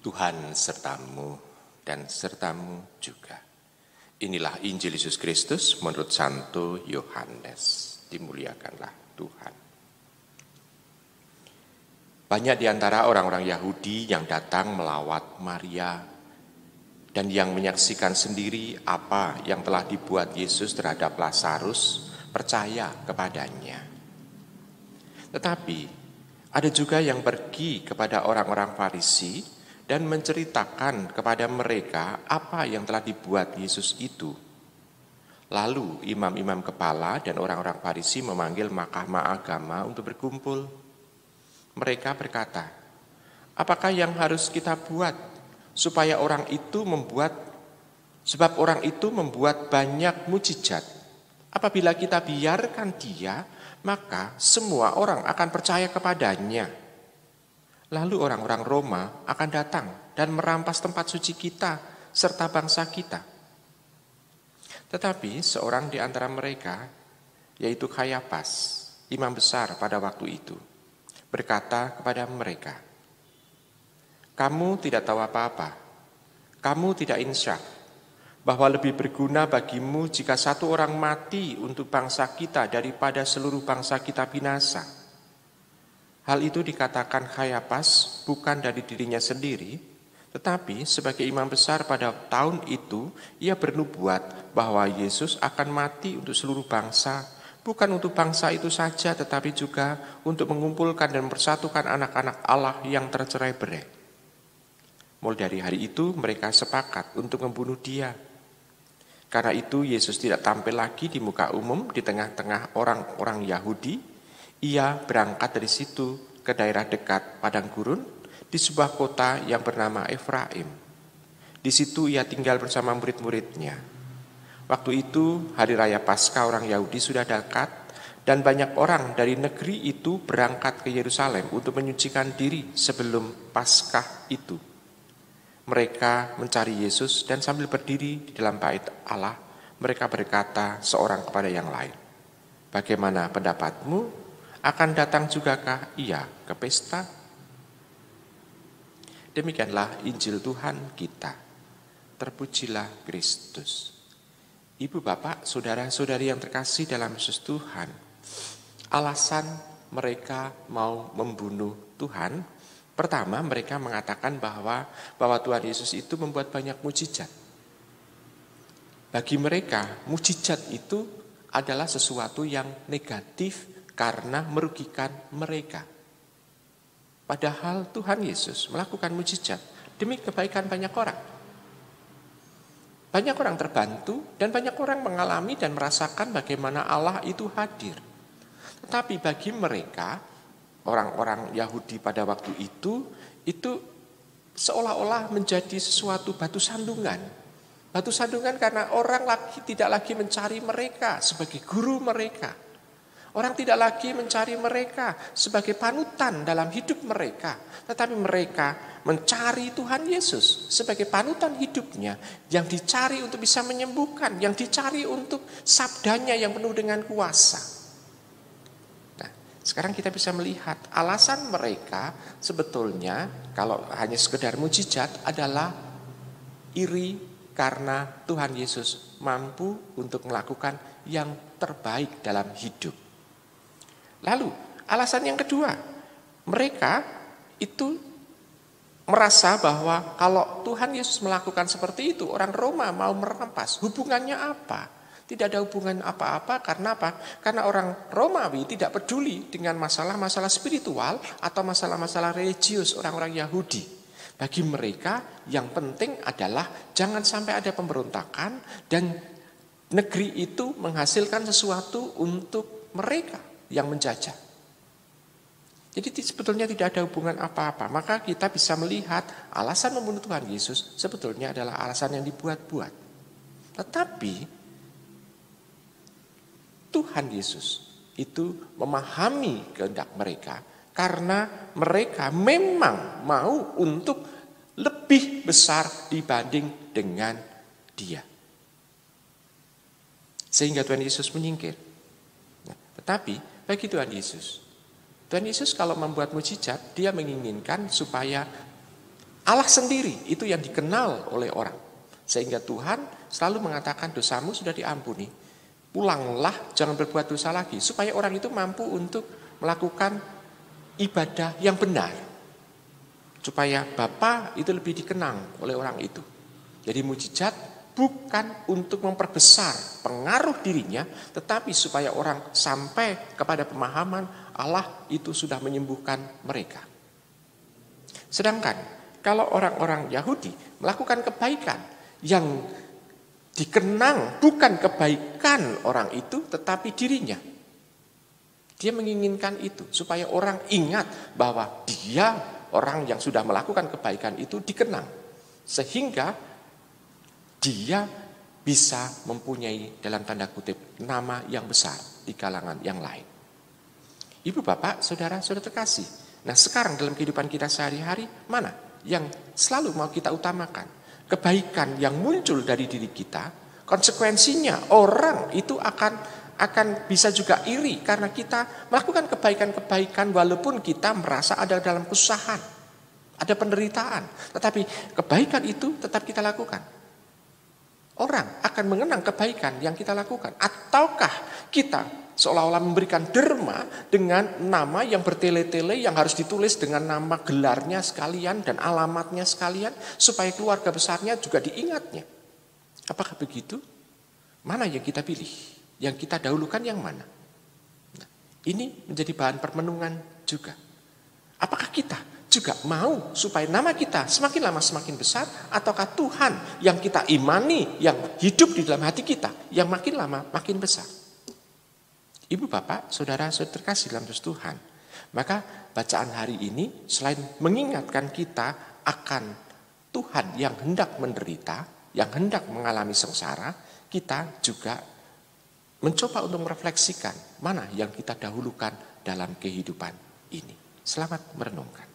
Tuhan sertamu dan sertamu juga. Inilah Injil Yesus Kristus menurut Santo Yohanes. Dimuliakanlah Tuhan. Banyak di antara orang-orang Yahudi yang datang melawat Maria dan yang menyaksikan sendiri apa yang telah dibuat Yesus terhadap Lazarus percaya kepadanya. Tetapi ada juga yang pergi kepada orang-orang Farisi dan menceritakan kepada mereka apa yang telah dibuat Yesus itu. Lalu imam-imam kepala dan orang-orang Farisi memanggil mahkamah agama untuk berkumpul. Mereka berkata, apakah yang harus kita buat supaya orang itu sebab orang itu membuat banyak mukjizat. Apabila kita biarkan dia, maka semua orang akan percaya kepadanya. Lalu orang-orang Roma akan datang dan merampas tempat suci kita serta bangsa kita. Tetapi seorang di antara mereka, yaitu Kayafas, imam besar pada waktu itu, berkata kepada mereka, kamu tidak tahu apa-apa, kamu tidak insyaf, bahwa lebih berguna bagimu jika satu orang mati untuk bangsa kita daripada seluruh bangsa kita binasa. Hal itu dikatakan Kayafas bukan dari dirinya sendiri, tetapi sebagai imam besar pada tahun itu, ia bernubuat bahwa Yesus akan mati untuk seluruh bangsa, bukan untuk bangsa itu saja, tetapi juga untuk mengumpulkan dan mempersatukan anak-anak Allah yang tercerai-berai. Mulai dari hari itu mereka sepakat untuk membunuh dia. Karena itu Yesus tidak tampil lagi di muka umum di tengah-tengah orang-orang Yahudi. Ia berangkat dari situ ke daerah dekat padang gurun di sebuah kota yang bernama Efraim. Di situ ia tinggal bersama murid-muridnya. Waktu itu hari raya Paskah orang Yahudi sudah dekat dan banyak orang dari negeri itu berangkat ke Yerusalem untuk menyucikan diri sebelum Paskah itu. Mereka mencari Yesus dan sambil berdiri di dalam bait Allah, mereka berkata seorang kepada yang lain, bagaimana pendapatmu? Akan datang jugakah ia ke pesta? Demikianlah Injil Tuhan kita. Terpujilah Kristus. Ibu bapak, saudara-saudari yang terkasih dalam Yesus Tuhan, alasan mereka mau membunuh Tuhan, pertama mereka mengatakan bahwa Tuhan Yesus itu membuat banyak mukjizat. Bagi mereka, mukjizat itu adalah sesuatu yang negatif karena merugikan mereka. Padahal Tuhan Yesus melakukan mukjizat demi kebaikan banyak orang. Banyak orang terbantu dan banyak orang mengalami dan merasakan bagaimana Allah itu hadir. Tetapi bagi mereka, orang-orang Yahudi pada waktu itu seolah-olah menjadi sesuatu batu sandungan. Batu sandungan karena orang tidak lagi mencari mereka sebagai guru mereka. Orang tidak lagi mencari mereka sebagai panutan dalam hidup mereka. Tetapi mereka mencari Tuhan Yesus sebagai panutan hidupnya. Yang dicari untuk bisa menyembuhkan. Yang dicari untuk sabdanya yang penuh dengan kuasa. Nah, sekarang kita bisa melihat alasan mereka sebetulnya kalau hanya sekedar mukjizat adalah iri karena Tuhan Yesus mampu untuk melakukan yang terbaik dalam hidup. Lalu alasan yang kedua, mereka itu merasa bahwa kalau Tuhan Yesus melakukan seperti itu, orang Roma mau merampas. Hubungannya apa? Tidak ada hubungan apa-apa, karena apa? Karena orang Romawi tidak peduli dengan masalah-masalah spiritual atau masalah-masalah religius orang-orang Yahudi. Bagi mereka yang penting adalah jangan sampai ada pemberontakan dan negeri itu menghasilkan sesuatu untuk mereka yang menjajah. Jadi sebetulnya tidak ada hubungan apa-apa. Maka kita bisa melihat alasan membunuh Tuhan Yesus sebetulnya adalah alasan yang dibuat-buat. Tetapi Tuhan Yesus itu memahami kehendak mereka karena mereka memang mau untuk lebih besar dibanding dengan Dia. Sehingga Tuhan Yesus menyingkir. Tetapi bagi Tuhan Yesus kalau membuat mukjizat, dia menginginkan supaya Allah sendiri itu yang dikenal oleh orang. Sehingga Tuhan selalu mengatakan dosamu sudah diampuni. Pulanglah, jangan berbuat dosa lagi. Supaya orang itu mampu untuk melakukan ibadah yang benar. Supaya Bapa itu lebih dikenang oleh orang itu. Jadi mujizat bukan untuk memperbesar pengaruh dirinya, tetapi supaya orang sampai kepada pemahaman Allah itu sudah menyembuhkan mereka. Sedangkan kalau orang-orang Yahudi melakukan kebaikan yang dikenang bukan kebaikan orang itu, tetapi dirinya. Dia menginginkan itu supaya orang ingat bahwa dia orang yang sudah melakukan kebaikan itu dikenang. Sehingga dia bisa mempunyai dalam tanda kutip nama yang besar di kalangan yang lain. Ibu bapak, saudara terkasih. Nah sekarang dalam kehidupan kita sehari-hari, mana yang selalu mau kita utamakan? Kebaikan yang muncul dari diri kita, konsekuensinya orang itu akan bisa juga iri karena kita melakukan kebaikan-kebaikan walaupun kita merasa ada dalam kesusahan, ada penderitaan, tetapi kebaikan itu tetap kita lakukan. Orang akan mengenang kebaikan yang kita lakukan. Ataukah kita seolah-olah memberikan derma dengan nama yang bertele-tele yang harus ditulis dengan nama gelarnya sekalian dan alamatnya sekalian supaya keluarga besarnya juga diingatnya. Apakah begitu? Mana yang kita pilih? Yang kita dahulukan yang mana? Nah, ini menjadi bahan permenungan juga. Apakah kita juga mau supaya nama kita semakin lama semakin besar, ataukah Tuhan yang kita imani, yang hidup di dalam hati kita, yang makin lama makin besar? Ibu bapak, saudara terkasih dalam Tuhan, maka bacaan hari ini selain mengingatkan kita akan Tuhan yang hendak menderita, yang hendak mengalami sengsara, kita juga mencoba untuk merefleksikan mana yang kita dahulukan dalam kehidupan ini. Selamat merenungkan.